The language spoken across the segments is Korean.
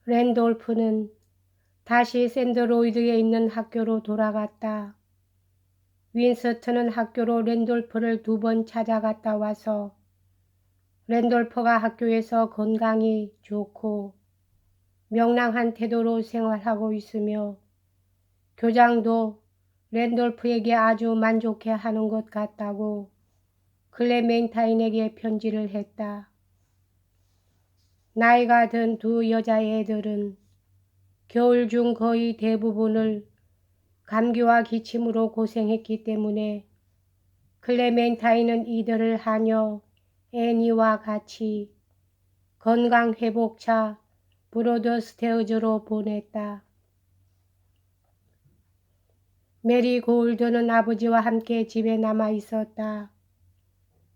랜돌프는 다시 샌드로이드에 있는 학교로 돌아갔다. 윈스턴은 학교로 랜돌프를 2번 찾아갔다 와서 랜돌프가 학교에서 건강이 좋고 명랑한 태도로 생활하고 있으며 교장도 랜돌프에게 아주 만족해 하는 것 같다고 클레멘타인에게 편지를 했다. 나이가 든 2 여자애들은 겨울 중 거의 대부분을 감기와 기침으로 고생했기 때문에 클레멘타인은 이들을 하녀 애니와 같이 건강회복차 브로드스테어즈로 보냈다. 메리 고울드는 아버지와 함께 집에 남아 있었다.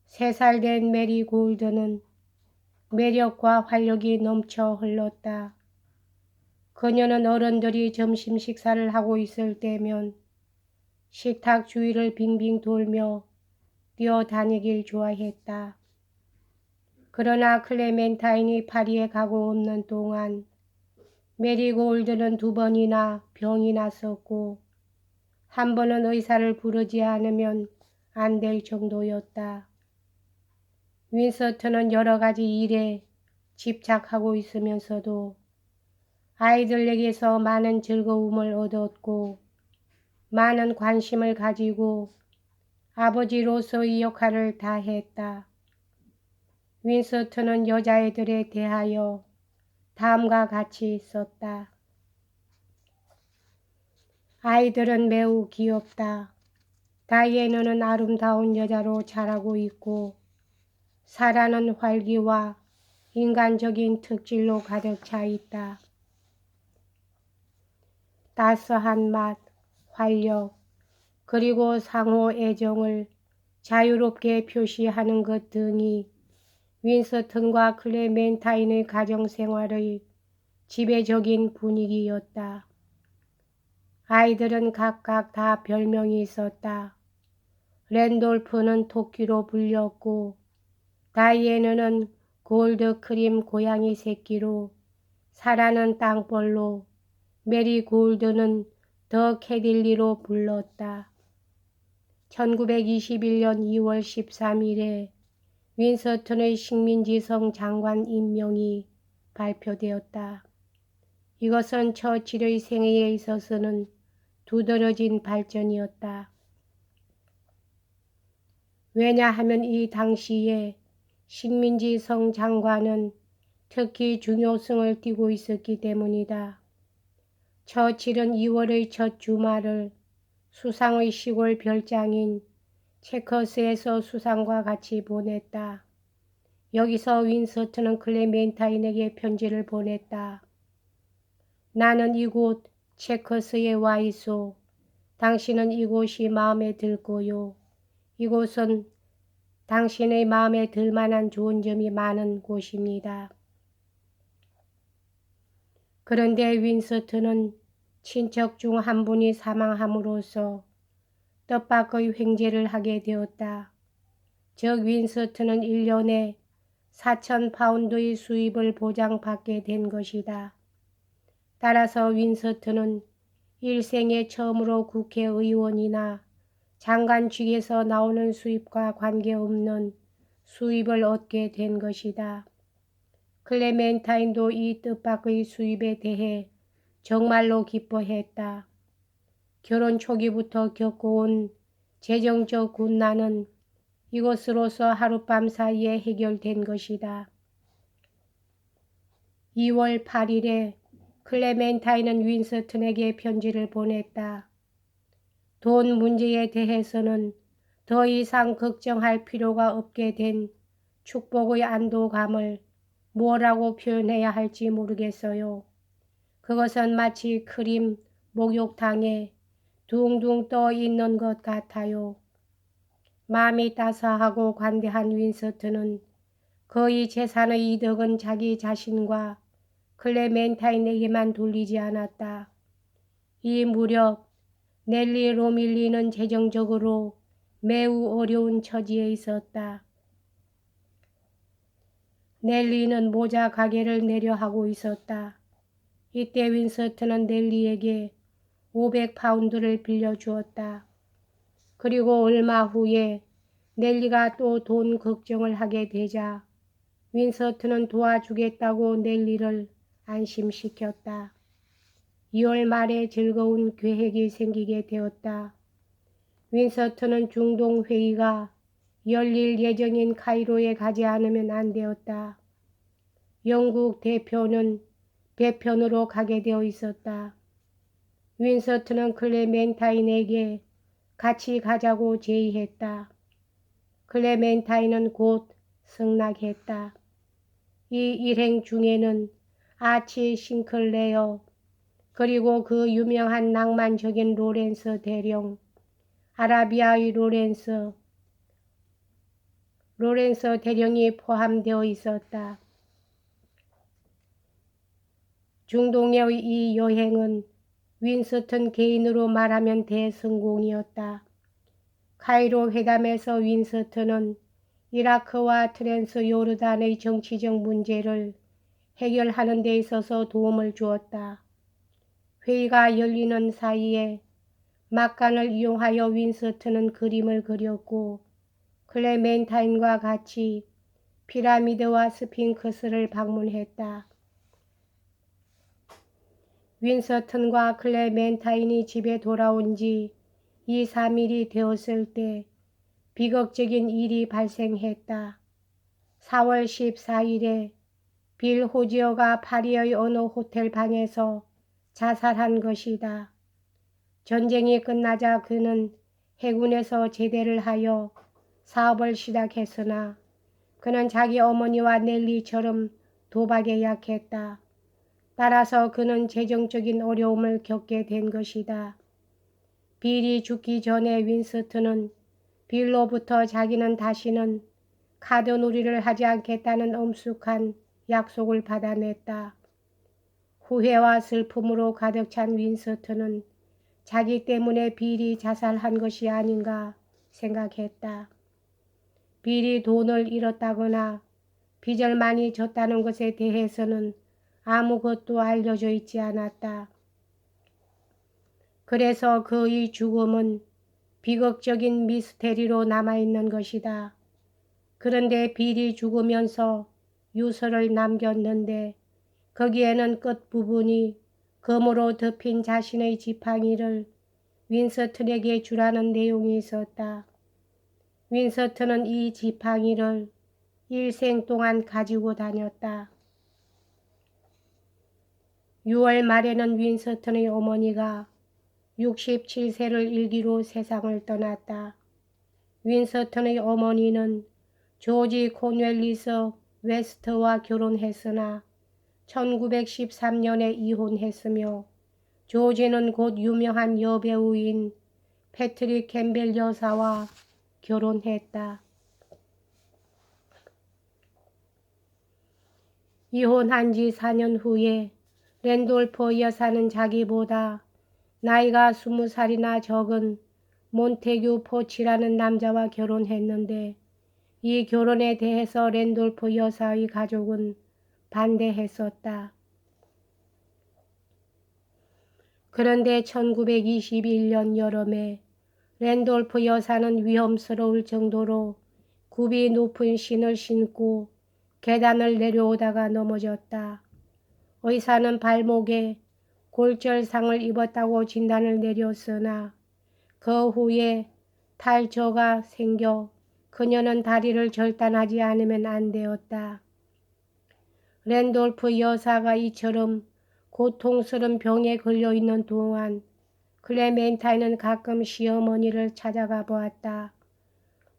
3살 된 메리 고울드는 매력과 활력이 넘쳐 흘렀다. 그녀는 어른들이 점심 식사를 하고 있을 때면 식탁 주위를 빙빙 돌며 뛰어다니길 좋아했다. 그러나 클레멘타인이 파리에 가고 없는 동안 메리 고울드는 2번이나 병이 났었고 1번은 의사를 부르지 않으면 안 될 정도였다. 윈스턴은 여러 가지 일에 집착하고 있으면서도 아이들에게서 많은 즐거움을 얻었고 많은 관심을 가지고 아버지로서의 역할을 다했다. 윈스턴은 여자애들에 대하여 다음과 같이 썼다. 아이들은 매우 귀엽다. 다이애나는 아름다운 여자로 자라고 있고 사라는 활기와 인간적인 특질로 가득 차 있다. 따스한 맛, 활력, 그리고 상호 애정을 자유롭게 표시하는 것 등이 윈스턴과 클레멘타인의 가정생활의 지배적인 분위기였다. 아이들은 각각 다 별명이 있었다. 랜돌프는 토끼로 불렸고 다이애나는 골드크림 고양이 새끼로, 사라는 땅벌로, 메리 고울드는 더 캐딜리로 불렀다. 1921년 2월 13일에 윈스턴의 식민지성 장관 임명이 발표되었다. 이것은 처칠의 생애에 있어서는 두드러진 발전이었다. 왜냐하면 이 당시에 식민지성 장관은 특히 중요성을 띠고 있었기 때문이다. 처칠은 2월의 첫 주말을 수상의 시골 별장인 체커스에서 수상과 같이 보냈다. 여기서 윈스턴은 클레멘타인에게 편지를 보냈다. 나는 이곳 체커스에 와 있소. 당신은 이곳이 마음에 들고요. 이곳은 당신의 마음에 들 만한 좋은 점이 많은 곳입니다. 그런데 윈스턴은 친척 중 한 분이 사망함으로써 뜻밖의 횡재를 하게 되었다. 즉 윈스턴은 1년에 4,000파운드의 수입을 보장받게 된 것이다. 따라서 윈스턴은 일생에 처음으로 국회의원이나 장관직에서 나오는 수입과 관계없는 수입을 얻게 된 것이다. 클레멘타인도 이 뜻밖의 수입에 대해 정말로 기뻐했다. 결혼 초기부터 겪어온 재정적 군난은 이것으로서 하룻밤 사이에 해결된 것이다. 2월 8일에 클레멘타인은 윈스턴에게 편지를 보냈다. 돈 문제에 대해서는 더 이상 걱정할 필요가 없게 된 축복의 안도감을 뭐라고 표현해야 할지 모르겠어요. 그것은 마치 크림 목욕탕에 둥둥 떠 있는 것 같아요. 마음이 따스하고 관대한 윈스턴은 거의 재산의 이득은 자기 자신과 클레멘타인에게만 돌리지 않았다. 이 무렵 넬리 로밀리는 재정적으로 매우 어려운 처지에 있었다. 넬리는 모자 가게를 내려 하고 있었다. 이때 윈스턴은 넬리에게 500파운드를 빌려주었다. 그리고 얼마 후에 넬리가 또 돈 걱정을 하게 되자 윈스턴은 도와주겠다고 넬리를 안심시켰다. 2월 말에 즐거운 계획이 생기게 되었다. 윈스턴은 중동회의가 열릴 예정인 카이로에 가지 않으면 안 되었다. 영국 대표는 배편으로 가게 되어 있었다. 윈스턴은 클레멘타인에게 같이 가자고 제의했다. 클레멘타인은 곧 승낙했다. 이 일행 중에는 아치 싱클레어 그리고 그 유명한 낭만적인 로렌스 대령, 아라비아의 로렌스 대령이 포함되어 있었다. 중동의 이 여행은 윈스턴 개인으로 말하면 대성공이었다. 카이로 회담에서 윈스턴은 이라크와 트랜스 요르단의 정치적 문제를 해결하는 데 있어서 도움을 주었다. 회의가 열리는 사이에 막간을 이용하여 윈스턴은 그림을 그렸고 클레멘타인과 같이 피라미드와 스핑크스를 방문했다. 윈스턴과 클레멘타인이 집에 돌아온 지 2, 3일이 되었을 때 비극적인 일이 발생했다. 4월 14일에 빌 호지어가 파리의 어느 호텔 방에서 자살한 것이다. 전쟁이 끝나자 그는 해군에서 제대를 하여 사업을 시작했으나 그는 자기 어머니와 넬리처럼 도박에 약했다. 따라서 그는 재정적인 어려움을 겪게 된 것이다. 빌이 죽기 전에 윈스턴은 빌로부터 자기는 다시는 카드놀이를 하지 않겠다는 엄숙한 약속을 받아냈다. 후회와 슬픔으로 가득 찬 윈스턴은 자기 때문에 빌이 자살한 것이 아닌가 생각했다. 빌이 돈을 잃었다거나 빚을 많이 졌다는 것에 대해서는 아무것도 알려져 있지 않았다. 그래서 그의 죽음은 비극적인 미스테리로 남아있는 것이다. 그런데 빌이 죽으면서 유서를 남겼는데 거기에는 끝부분이 검으로 덮인 자신의 지팡이를 윈스턴에게 주라는 내용이 있었다. 윈스턴은 이 지팡이를 일생 동안 가지고 다녔다. 6월 말에는 윈스턴의 어머니가 67세를 일기로 세상을 떠났다. 윈스턴의 어머니는 조지 코넬리스 웨스트와 결혼했으나 1913년에 이혼했으며 조지는 곧 유명한 여배우인 패트릭 캠벨 여사와 결혼했다. 이혼한 지 4년 후에 랜돌프 여사는 자기보다 나이가 20살이나 적은 몬테규 포치라는 남자와 결혼했는데 이 결혼에 대해서 랜돌프 여사의 가족은 반대했었다. 그런데 1921년 여름에 랜돌프 여사는 위험스러울 정도로 굽이 높은 신을 신고 계단을 내려오다가 넘어졌다. 의사는 발목에 골절상을 입었다고 진단을 내렸으나 그 후에 탈저가 생겨 그녀는 다리를 절단하지 않으면 안 되었다. 랜돌프 여사가 이처럼 고통스러운 병에 걸려있는 동안 클레멘타인은 가끔 시어머니를 찾아가 보았다.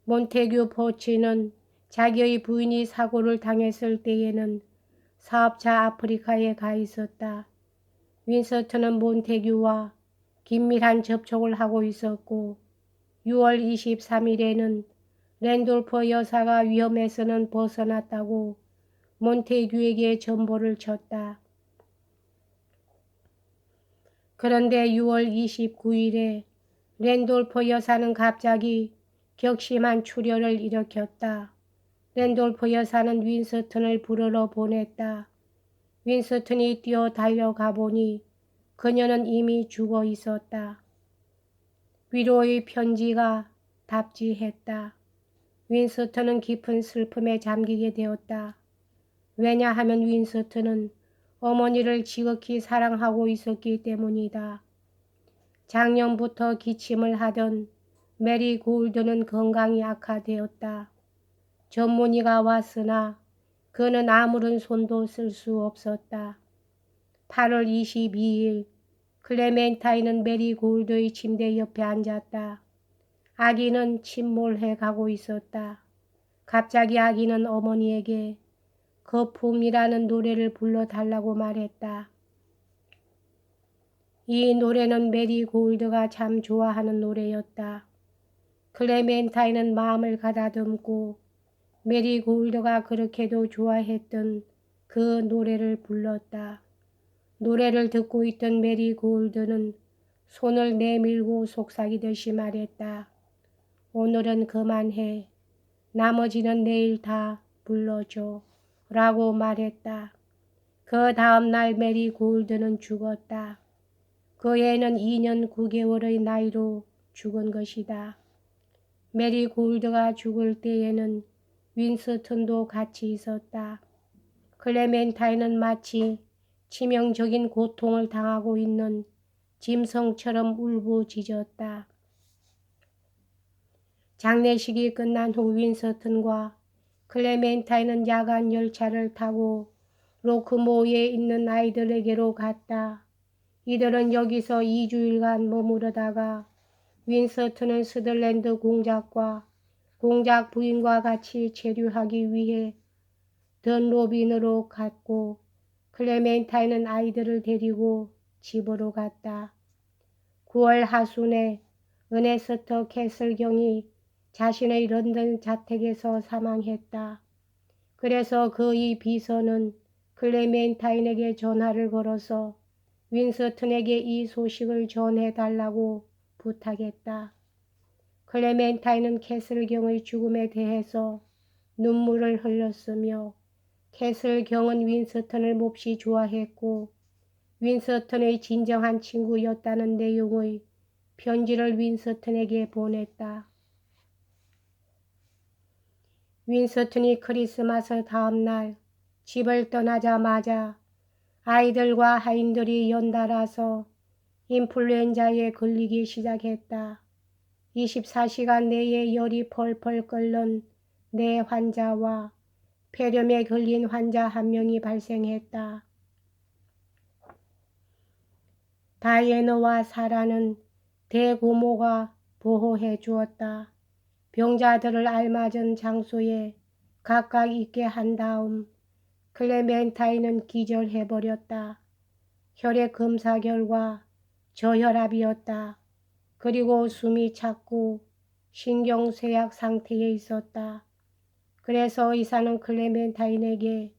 몬테규 포치는 자기의 부인이 사고를 당했을 때에는 사업차 아프리카에 가 있었다. 윈스턴은 몬테규와 긴밀한 접촉을 하고 있었고 6월 23일에는 랜돌프 여사가 위험에서는 벗어났다고 몬테규에게 전보를 줬다. 그런데 6월 29일에 랜돌프 여사는 갑자기 격심한 출혈을 일으켰다. 랜돌프 여사는 윈스턴을 부르러 보냈다. 윈스턴이 뛰어 달려가 보니 그녀는 이미 죽어 있었다. 위로의 편지가 답지했다. 윈스턴은 깊은 슬픔에 잠기게 되었다. 왜냐하면 윈스턴은 어머니를 지극히 사랑하고 있었기 때문이다. 작년부터 기침을 하던 메리 고울드는 건강이 악화되었다. 전문의가 왔으나 그는 아무런 손도 쓸 수 없었다. 8월 22일 클레멘타인은 메리 고울드의 침대 옆에 앉았다. 아기는 침몰해 가고 있었다. 갑자기 아기는 어머니에게 거품이라는 노래를 불러달라고 말했다. 이 노래는 메리 고울드가 참 좋아하는 노래였다. 클레멘타인은 마음을 가다듬고 메리 고울드가 그렇게도 좋아했던 그 노래를 불렀다. 노래를 듣고 있던 메리 고울드는 손을 내밀고 속삭이듯이 말했다. 오늘은 그만해. 나머지는 내일 다 불러줘. 라고 말했다. 그 다음날 메리 고울드는 죽었다. 그 애는 2년 9개월의 나이로 죽은 것이다. 메리 고울드가 죽을 때에는 윈스턴도 같이 있었다. 클레멘타인은 마치 치명적인 고통을 당하고 있는 짐승처럼 울부짖었다. 장례식이 끝난 후 윈스턴과 클레멘타인은 야간 열차를 타고 로크모어에 있는 아이들에게로 갔다. 이들은 여기서 2주일간 머무르다가 윈스턴은 스들랜드 공작과 공작 부인과 같이 체류하기 위해 던로빈으로 갔고 클레멘타인은 아이들을 데리고 집으로 갔다. 9월 하순에 은에스터 캐슬경이 자신의 런던 자택에서 사망했다. 그래서 그의 비서는 클레멘타인에게 전화를 걸어서 윈스턴에게 이 소식을 전해달라고 부탁했다. 클레멘타인은 캐슬경의 죽음에 대해서 눈물을 흘렸으며 캐슬경은 윈스턴을 몹시 좋아했고 윈스턴의 진정한 친구였다는 내용의 편지를 윈스턴에게 보냈다. 윈스턴이 크리스마스 다음날 집을 떠나자마자 아이들과 하인들이 연달아서 인플루엔자에 걸리기 시작했다. 24시간 내에 열이 펄펄 끓는 네 환자와 폐렴에 걸린 환자 1명이 발생했다. 다이애나와 사라는 대고모가 보호해 주었다. 병자들을 알맞은 장소에 각각 있게 한 다음 클레멘타인은 기절해버렸다. 혈액 검사 결과 저혈압이었다. 그리고 숨이 찼고 신경쇠약 상태에 있었다. 그래서 의사는 클레멘타인에게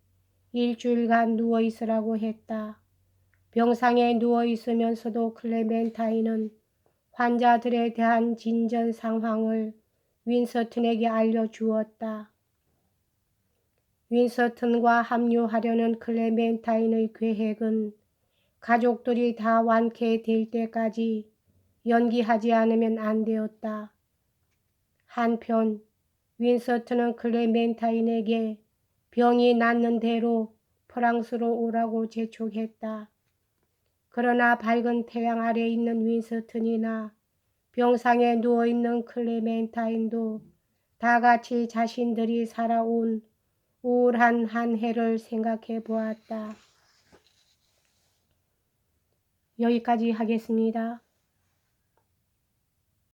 일주일간 누워있으라고 했다. 병상에 누워있으면서도 클레멘타인은 환자들에 대한 진전 상황을 윈스턴에게 알려주었다. 윈스턴과 합류하려는 클레멘타인의 계획은 가족들이 다 완쾌될 때까지 연기하지 않으면 안 되었다. 한편 윈스턴은 클레멘타인에게 병이 낫는 대로 프랑스로 오라고 재촉했다. 그러나 밝은 태양 아래 있는 윈스턴이나 병상에 누워있는 클레멘타인도 다 같이 자신들이 살아온 우울한 한 해를 생각해 보았다. 여기까지 하겠습니다.